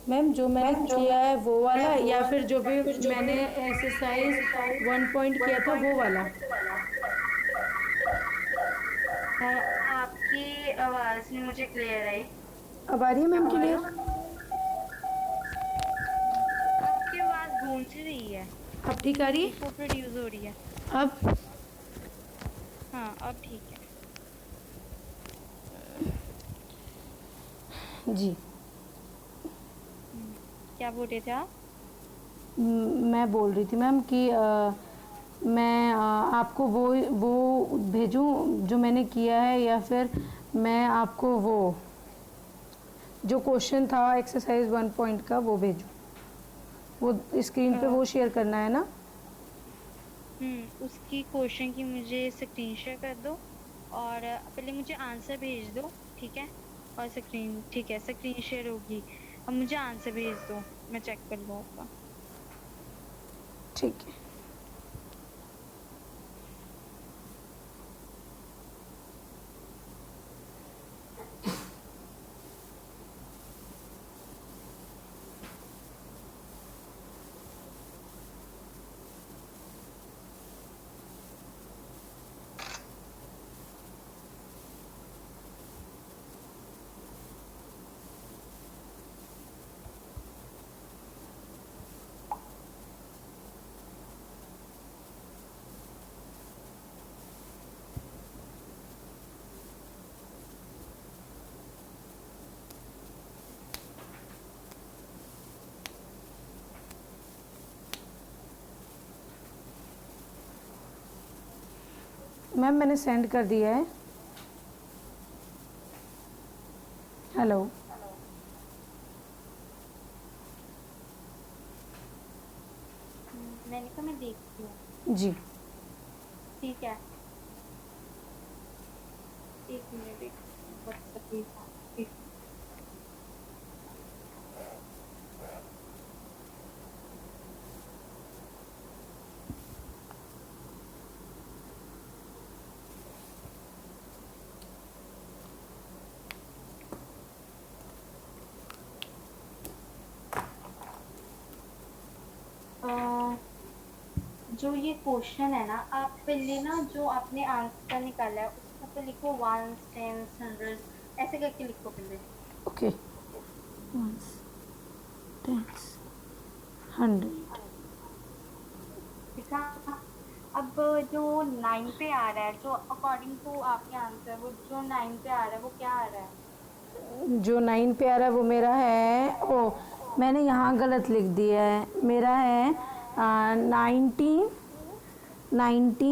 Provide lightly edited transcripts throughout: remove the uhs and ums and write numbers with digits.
Ma'am जो मैंने किया है वो वाला, या फिर जो भी मैंने एक्सरसाइज 1 पॉइंट किया था वो वाला? आपकी आवाज नहीं मुझे क्लियर आई। अब आ रही है मैम क्लियर? आपकी आवाज गूंज रही है। अब ठीक आ रही इको है? प्रोड्यूस हो रही है। अब? हाँ अब ठीक है। जी। क्या बोल रहे थे आप? मैं बोल रही थी मैम कि मैं आपको वो भेजूं जो मैंने किया है, या फिर मैं आपको वो जो क्वेश्चन था एक्सरसाइज 1 पॉइंट का वो भेजूं? वो स्क्रीन पे वो शेयर करना है ना? उसकी क्वेश्चन की मुझे स्क्रीन शेयर कर दो। और पहले मुझे आंसर भेज दो। ठीक है। और स्क्रीन, ठीक है, स्क्रीन शेयर होगी। अब मुझे आंसर भेज दो, मैं चेक कर लूँगा। ठीक है। मैम मैंने सेंड कर दिया है। हेलो। मैंने कहा मैं देखती हूँ। जी। ठीक है, एक मिनट, एक व्हाट्सएप भेजा। एक जो ये क्वेश्चन है ना, आप पहले ना जो आपने आंसर निकाला है उसको पे लिखो, वंस, टेंस, हंड्रेड, ऐसे करके लिखो पहले। ओके। Ones, tens, 100। ठीक है। अब जो 9 पे आ रहा है, जो अकॉर्डिंग टू आपके आंसर, वो जो 9 पे आ रहा है वो क्या आ रहा है? जो 9 पे आ रहा है वो मेरा है, ओ मैंने यहाँ गलत लिख दिया है। मेरा है 1900, 90,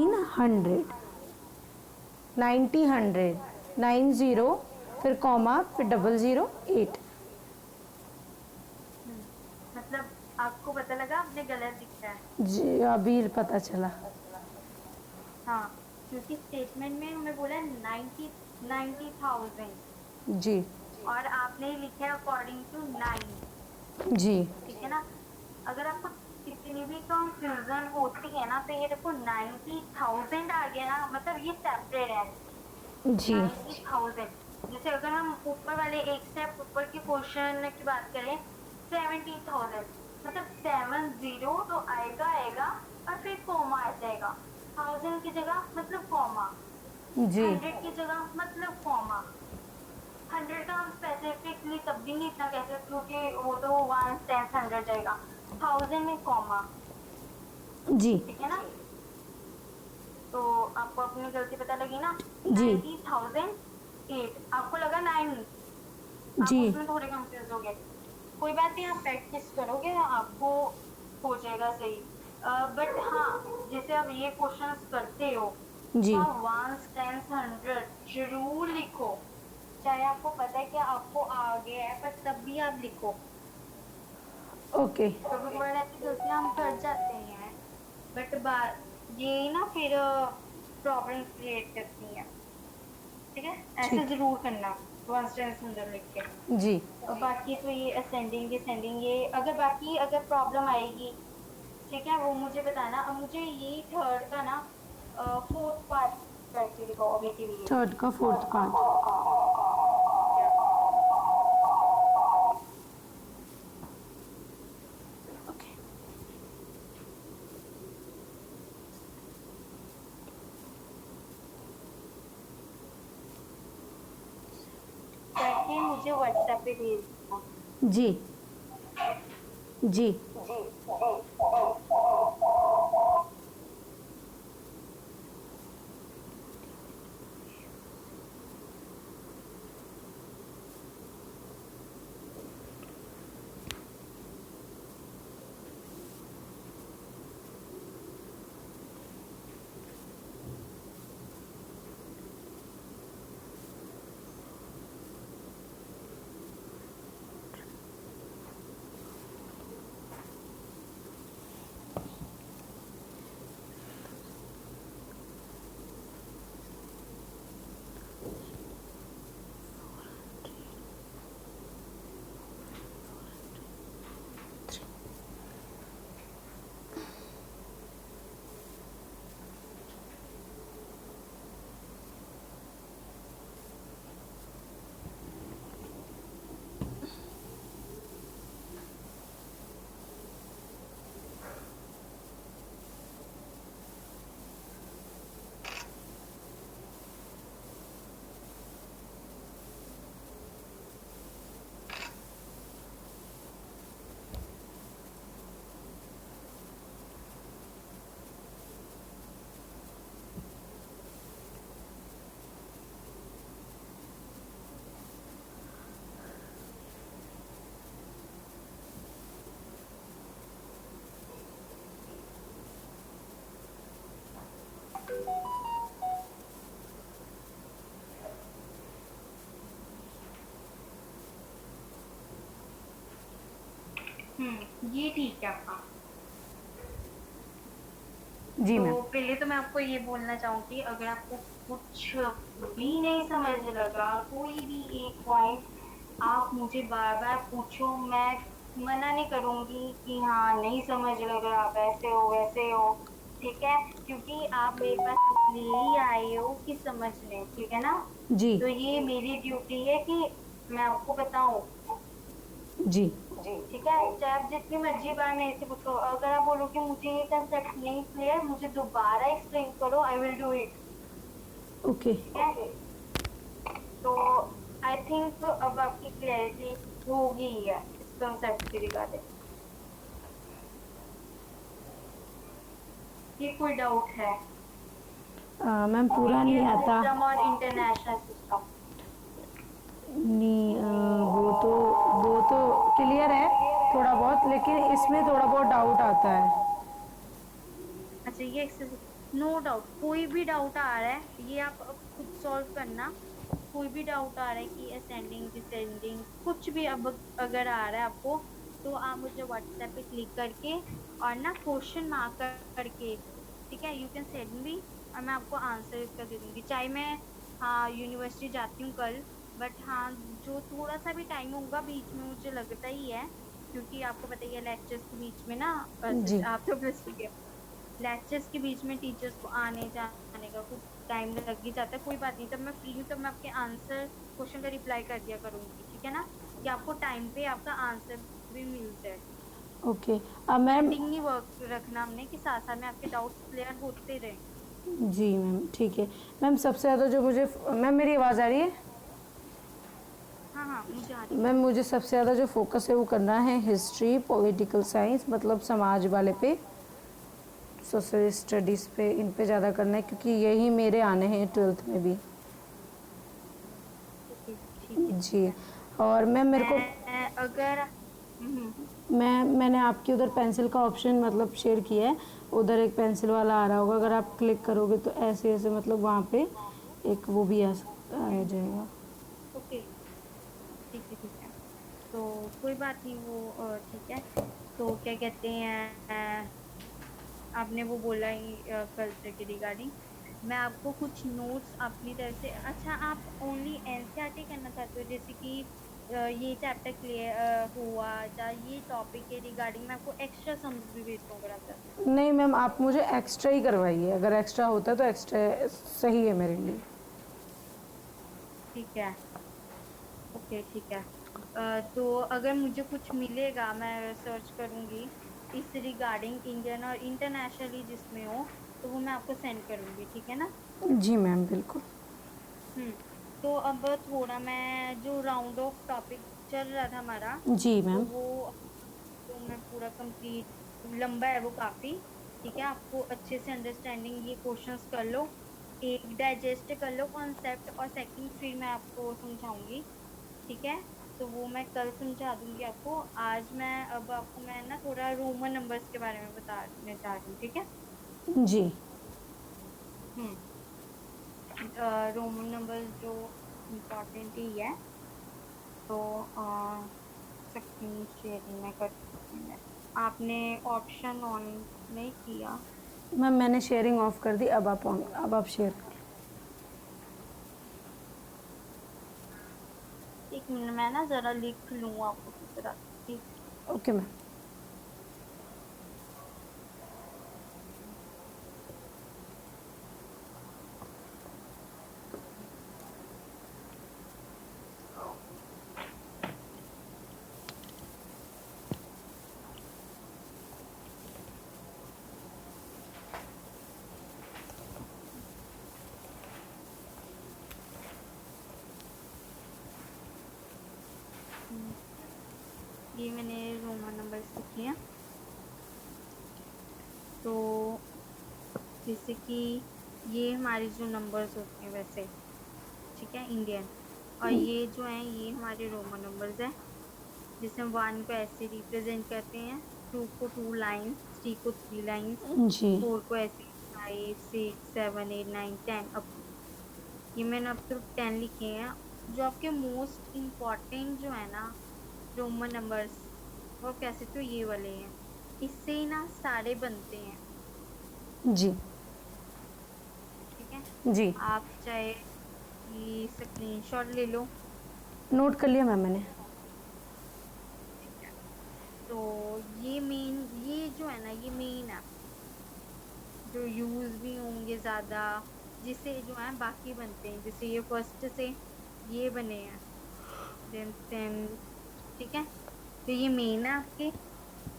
100, 90, फिर कॉमा, फिर 008। मतलब आपको पता लगा आपने गलत लिखा है? जी अभी पता चला। हाँ, क्योंकि स्टेटमेंट में हमें बोला है 90,000, जी। और आपने लिखा है अकॉर्डिंग टू 9। जी। ठीक है ना। अगर आपको कितनी भी कंफ्यूजन होती है ना, तो ये देखो 90,000 आ गया ना, मतलब ये सेपरेट है। जी। 90,000। जैसे अगर हम ऊपर वाले एक स्टेप ऊपर के क्वेश्चन की बात करें, 70,000, मतलब 70 तो आएगा आएगा, और फिर कॉमा आ जाएगा। 1000 की जगह मतलब कॉमा, जी। 100 की जगह मतलब कॉमा। 100 का हम स्पेसिफिकली तब भी नहीं इतना कह सकते क्योंकि वो तो 1, 10, 100 जाएगा। 1000 में कॉमा। जी। ठीक है ना। तो आपको अपनी गलती पता लगी ना। जी। 90,008 आपको लगा 9, आप जी। उसमें थोड़े कंफ्यूज हो गए। कोई बात नहीं, आप प्रैक्टिस करोगे आपको हो जाएगा सही। बट हाँ, जैसे आप ये क्वेश्चंस करते हो जी। तो आप वंस, टेंस, हंड्रेड जरूर लिखो। चाहे आपको पता है कि आपको आ गया है, पर तब भी आप लिखो। ओके। कभी कभार ऐसी गलतियां हम कर जाते हैं, बट ये ना फिर प्रॉब्लम क्रिएट करती है। ठीक है, ऐसे ठीक जरूर करना, वंस, टेंस, हंड्रेड लिख के। है। जी। और बाकी तो ये असेंडिंग डिसेंडिंग, ये अगर बाकी अगर प्रॉब्लम आएगी, ठीक है, वो मुझे बताना। अब मुझे ये थर्ड का ना फोर्थ पार्ट करके दिखाओ अभी के लिए। थर्ड का फोर्थ पार्ट? के मुझे व्हाट्सएप पे भेज देना। जी जी। ये ठीक है आपका। जी मैम। तो पहले तो मैं आपको ये बोलना चाहूंगी, अगर आपको कुछ भी नहीं समझ लगा, कोई भी एक पॉइंट, आप मुझे बार बार पूछो, मैं मना नहीं करूंगी कि हाँ नहीं समझ लग रहा, आप ऐसे हो वैसे हो, ठीक है? क्योंकि आप मेरे पास इसलिए ही आए हो कि समझ लें, ठीक है ना? जी तो ये मेरी ड्यूटी है कि मैं आपको बताऊं। जी। ठीक है, चाहे आप जितनी मर्जी बार मेरे से पूछो, अगर आप बोलो कि मुझे ये कंसेप्ट नहीं क्लियर, मुझे दोबारा एक्सप्लेन करो, I will do it. Okay. ठीक है, तो आई थिंक अब आपकी क्लैरिटी होगी ही है इस कंसेप्ट के रिगार्डिंग। ये कोई डाउट है? मैम पूरा नहीं इंडियन आता। सिस्टम और इंटरनेशनल सिस्टम। नहीं वो तो क्लियर है थोड़ा बहुत, लेकिन इसमें थोड़ा बहुत डाउट आता है। अच्छा, ये नो डाउट, कोई भी डाउट आ रहा है ये आप अब खुद सॉल्व करना। कोई भी डाउट आ रहा है कि असेंडिंग डिसेंडिंग कुछ भी अब अगर आ रहा है आपको, तो आप मुझे व्हाट्सएप पे क्लिक करके और ना क्वेश्चन मार्क करके, ठीक है, यू कैन सेंड मी, और मैं आपको आंसर इसका दे दूंगी। चाहे मैं हाँ यूनिवर्सिटी जाती हूँ कल, बट हाँ जो थोड़ा सा भी टाइम होगा बीच में, मुझे लगता ही है, क्योंकि आपको पता ही है लेक्चर्स के बीच में ना, जी आप तो प्लस टू के, लेक्चर्स के बीच में टीचर्स को आने जाने का कुछ टाइम लग ही जाता है। कोई बात नहीं, जब मैं फ्री हूँ तब मैं आपके आंसर क्वेश्चन का रिप्लाई कर दिया करूंगी, ठीक है ना? कि आपको टाइम पे आपका आंसर भी मिल जाए। ओके। अब मैम। कंटिन्यू वर्क रखना हमने कि साथ साथ में आपके डाउट्स क्लियर होते रहे। जी मैम ठीक है। मैम सबसे ज़्यादा जो मुझे, मैम मेरी आवाज़ आ रही है? हाँ हाँ, मुझे आ रही है। मैम मुझे सबसे ज़्यादा जो फोकस है वो करना है हिस्ट्री पॉलिटिकल साइंस, मतलब समाज वाले पे, सोशल स्टडीज़ पे, इन पे ज़्यादा करना है क्योंकि यही मेरे आने हैं 12th में भी। ओके, ठीक है ठीक जी। है। और मैम मेरे को, मैं अगर मैंने आपकी उधर पेंसिल का ऑप्शन मतलब शेयर किया है, उधर एक पेंसिल वाला आ रहा होगा, अगर आप क्लिक करोगे तो ऐसे ऐसे मतलब वहाँ पे एक वो भी आ जाएगा। ओके, ठीक है ठीक है। तो कोई बात नहीं, वो ठीक है। तो क्या कहते हैं, आपने वो बोला ही कल्चर के रिगार्डिंग, मैं आपको कुछ नोट्स अपनी तरफ से, अच्छा आप ओनली एनसीईआरटी करना चाहते हो, जैसे कि ये चैप्टर क्लियर हुआ, या ये टॉपिक के रिगार्डिंग मैं आपको एक्स्ट्रा सम्स भी भेजता हूँ अगर आप चाहते हैं? नहीं मैम आप मुझे एक्स्ट्रा ही करवाइए, अगर एक्स्ट्रा होता है तो एक्स्ट्रा सही है मेरे लिए। ठीक है, ओके ठीक है। तो अगर मुझे कुछ मिलेगा, मैं सर्च करूंगी इस रिगार्डिंग इंडियन और इंटरनेशनली जिसमें हो, तो वो मैं आपको सेंड करूंगी, ठीक है ना? जी मैम बिल्कुल। हम्म। तो अब थोड़ा मैं जो राउंड ऑफ टॉपिक चल रहा था हमारा, जी तो मैम। वो तो मैं पूरा कंप्लीट, लंबा है वो काफी। ठीक है, आपको अच्छे से अंडरस्टैंडिंग ये क्वेश्चंस कर लो, एक डाइजेस्ट कर लो कॉन्सेप्ट, और सेकंड फिर मैं आपको समझाऊंगी। ठीक है, तो वो मैं कल समझा दूंगी आपको। आज मैं अब आपको मैं ना थोड़ा रोमन नंबर्स के बारे में बताने जा रही हूँ। ठीक है। जी हम्म। रोमन नंबर्स जो इम्पोर्टेंट ही है, तो स्क्रीन शेयरिंग में कर मैं, आपने ऑप्शन ऑन नहीं किया। मैम, मैंने शेयरिंग ऑफ कर दी, अब आप शेयर कर एक मिनट, मैं ना जरा लिख लूँ आपको किस तरह। एक लो। Okay ma'am. मिनट, ये मैंने रोमन नंबर्स लिखे हैं। तो जैसे कि ये हमारे जो नंबर्स होते हैं वैसे, ठीक है, इंडियन। और ये जो है ये हमारे रोमन नंबर्स है, जिसे हम वन को ऐसे रिप्रेजेंट करते हैं, टू को टू लाइन्स, थ्री को थ्री लाइन्स, जी फोर को ऐसे, five six seven eight nine ten up. ये मैंने अब तक 10 लिखे हैं। जो आपके मोस्ट इम्पोर्टेंट जो है ना रोमन नंबर्स, वो आप कह सकते हो ये वाले हैं। इससे ही ना सारे बनते हैं। जी ठीक है, जी। आप चाहे ये स्क्रीनशॉट ले लो। नोट कर लिया मैम मैंने। ठीक है, तो ये मेन, ये जो है ना ये मेन है, जो यूज भी होंगे ज्यादा, जिससे जो है बाकी बनते हैं। जैसे ये फर्स्ट से ये बने हैं, देन ठीक है, तो ये मेन है आपके।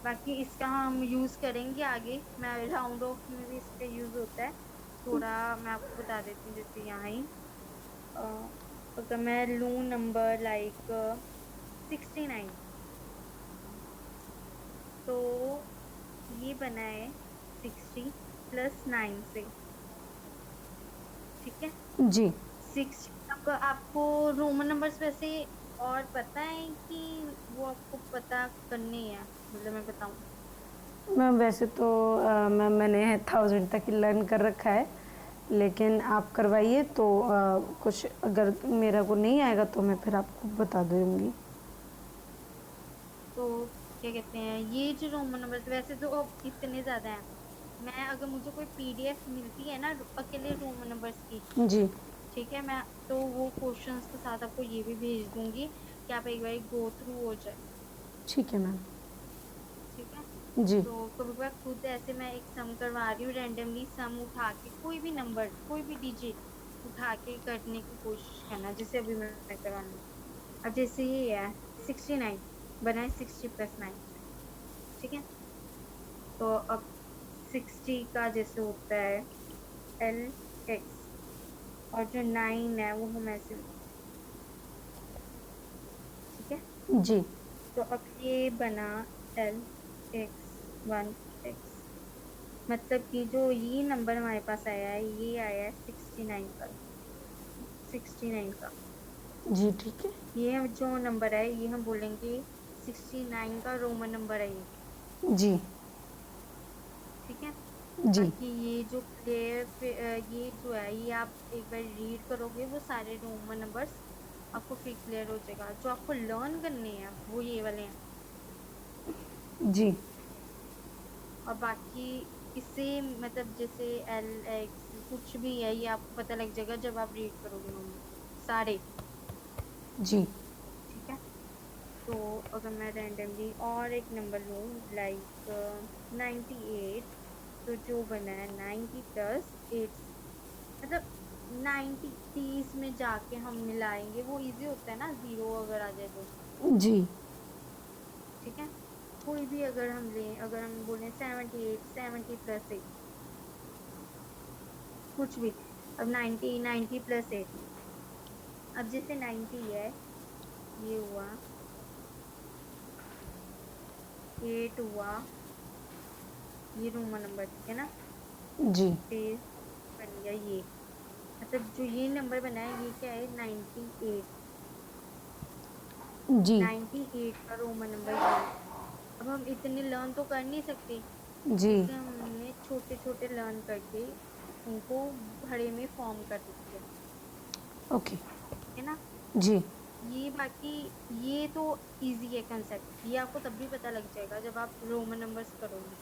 बाकी इसका हम यूज करेंगे आगे, मैं राउंड ऑफ में भी इसका यूज होता है। थोड़ा मैं आपको बता देती हूँ, जैसे यहाँ ही अ, अगर मैं लूँ नंबर लाइक 69, तो ये बना है 60 + 9 से। ठीक है, जी 6 अब आपको रोमन नंबर्स वैसे और पता है कि वो आपको पता करने हैं, मतलब मैं बताऊं। मैम, वैसे तो मैम मैंने 1000 तक ही लर्न कर रखा है, लेकिन आप करवाइए तो कुछ अगर मेरा को नहीं आएगा तो मैं फिर आपको बता दूंगी। तो क्या कहते हैं, ये जो रोमन नंबर्स वैसे तो अब इतने ज्यादा हैं। मैं अगर मुझे कोई पीडीएफ मिलती है ना अकेले रोमन नंबर्स की, जी ठीक है, मैं तो वो क्वेश्चंस के साथ आपको ये भी भेज दूंगी कि आप एक बार गो थ्रू हो जाए। ठीक है मैम। ठीक है, जी तो कभी कभार खुद ऐसे मैं एक सम करवा रही हूँ, रैंडमली सम उठा के कोई भी नंबर कोई भी डिजिट उठा के करने की कोशिश करना, जैसे अभी मैं करवानी हूँ। अब जैसे ये है 69 बना है 60 + 9 से। ठीक है, तो अब 60 का जैसे होता है LX, और जो 9 है वो हम ऐसे, ठीक है, जी तो अब ये बना LX1X। मतलब कि जो ये नंबर हमारे पास आया है, ये आया है 69 का, 69 का। जी। ठीक है। ये जो नंबर है ये हम बोलेंगे 69 का रोमन नंबर है ये। जी ठीक है, जी बाकी ये जो क्लियर, ये जो है ये आप एक बार रीड करोगे वो सारे रोमन नंबर्स आपको फिर क्लियर हो जाएगा। जो आपको लर्न करने हैं वो ये वाले हैं। जी और बाकी इससे मतलब जैसे LX कुछ भी है ये आपको पता लग जाएगा जब आप रीड करोगे नंबर सारे। जी ठीक है, तो अगर मैं रैंडमली और एक नंबर लूँ लाइक 98, तो जो बना है 90 + 8, मतलब 90 30 में जाके हम मिलाएंगे, वो इजी होता है ना, जीरो अगर आ जाए तो। जी ठीक है, कोई भी अगर हम लें, अगर हम बोले 78, 70 + 8, कुछ भी। अब 90 90 + 8, अब जैसे 90 है, ये हुआ, 8 हुआ, ये रोमन नंबर, ठीक है ना। जी फिर बन गया ये, मतलब जो ये नंबर बना है ये क्या है, 98। जी 98 का रोमन नंबर ये। अब हम इतने लर्न तो कर नहीं सकते, जी। इसलिए हमने छोटे छोटे लर्न करके उनको बड़े में फॉर्म कर दिया, ओके। है ना। जी ये बाकी, ये तो इजी है कंसेप्ट, ये आपको तब भी पता लग जाएगा जब आप रोमन नंबर्स करोगे,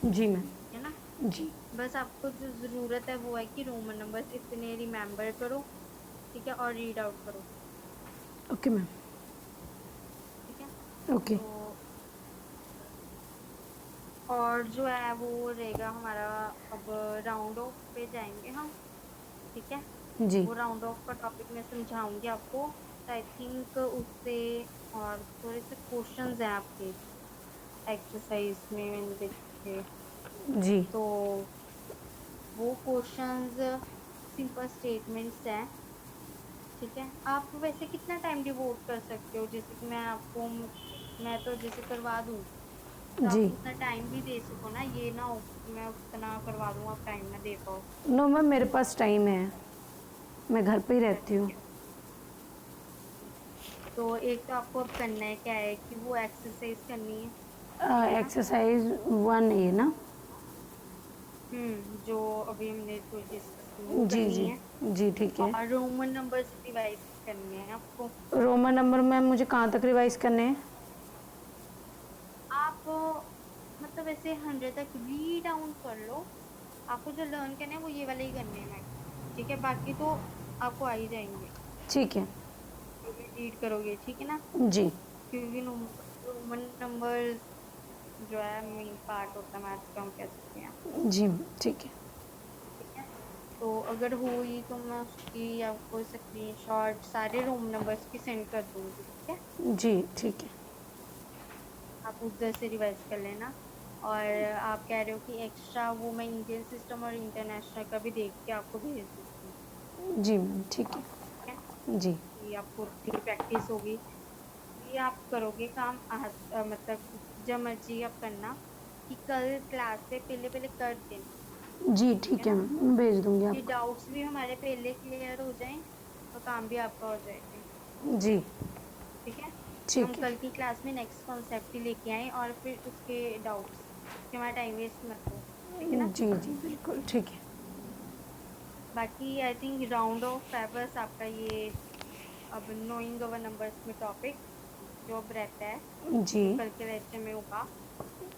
जी मैम। है ना। जी बस आपको जो जरूरत है वो है कि रोमन नंबर्स इतने रिमेम्बर करो, ठीक है, और रीड आउट करो, ओके मैम। ठीक है। ओके। तो और जो है वो रहेगा हमारा, अब राउंड ऑफ पे जाएंगे हम, ठीक है। जी वो राउंड ऑफ का टॉपिक मैं समझाऊंगी आपको, तो आई थिंक उससे और थोड़े से क्वेश्चंस हैं आपके एक्सरसाइज में मैंने देखे, जी तो वो क्वेश्चंस सिंपल स्टेटमेंट्स हैं, ठीक है। आप वैसे कितना टाइम डिवोट कर सकते हो, जैसे कि मैं आपको, मैं तो जैसे करवा दूं तो आप जी। उतना टाइम भी दे सको ना, ये ना हो कि मैं उतना करवा दूं आप टाइम ना दे पाओ। नो मैम, मेरे पास टाइम है, मैं घर पे ही अच्छा रहती ठीक हूँ। है। तो एक तो आपको अब करना है क्या है कि वो एक्सरसाइज करनी है, ठीक है ना। एक्सरसाइज 1 है ना? जो अभी हमने थोड़ी डिस्कस की वो जी करनी जी। है, जी ठीक है। और रोमन नंबर्स रिवाइज करने हैं आपको। रोमन नंबर मैम मुझे कहाँ तक रिवाइज करने हैं? आप मतलब ऐसे 100 तक रीड डाउन कर लो, आपको जो लर्न करना है वो ये वाले ही करने हैं मैक्स, ठीक है, बाकी तो आपको आ ही जाएंगे ठीक है। जो भी रीड करोगे, ठीक है ना। जी क्योंकि रोमन नंबर जो है मेन पार्ट होता है मैथ्स का, हम कह सकते हैं, जी ठीक है। ठीक है। तो अगर हुई तो मैं उसकी आपको स्क्रीनशॉट सारे रोम नंबर्स की सेंड कर दूंगी, ठीक है। जी ठीक है। आप उधर से रिवाइज कर लेना। और आप कह रहे हो कि एक्स्ट्रा वो मैं इंडियन सिस्टम और इंटरनेशनल का भी देख के आपको भेज दूंगी, जी मैम ठीक ठीक है, है। जी कि आपको थोड़ी प्रैक्टिस होगी। ये आप करोगे काम आज, मतलब जब मर्जी आप करना, कि कल क्लास से पहले पहले कर देना, जी ठीक है ठीक है ना, मैम, भेज दूंगी कि आपको। डाउट्स भी हमारे पहले क्लियर हो जाएं और काम भी आपका हो जाएगा, जी ठीक है। हम ठीक है। कल की क्लास में नेक्स्ट कॉन्सेप्ट ही लेके आए और फिर उसके डाउट्स, कि हमारा टाइम वेस्ट मत हो, ठीक है ना। जी जी बिल्कुल ठीक है। बाकी आई थिंक राउंड ऑफ है बस आपका ये, अब नोइंग अवर नंबर्स में टॉपिक जो अब रहता है, जी जो कल के लेक्चर में होगा।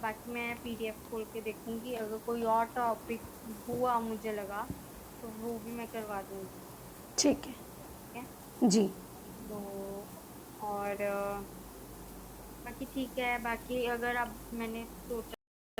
बाकी मैं पीडीएफ खोल के देखूंगी, अगर कोई और टॉपिक हुआ मुझे लगा तो वो भी मैं करवा दूंगी, ठीक है। ठीक है। जी तो और बाकी ठीक है, बाकी अगर आप, मैंने सोचा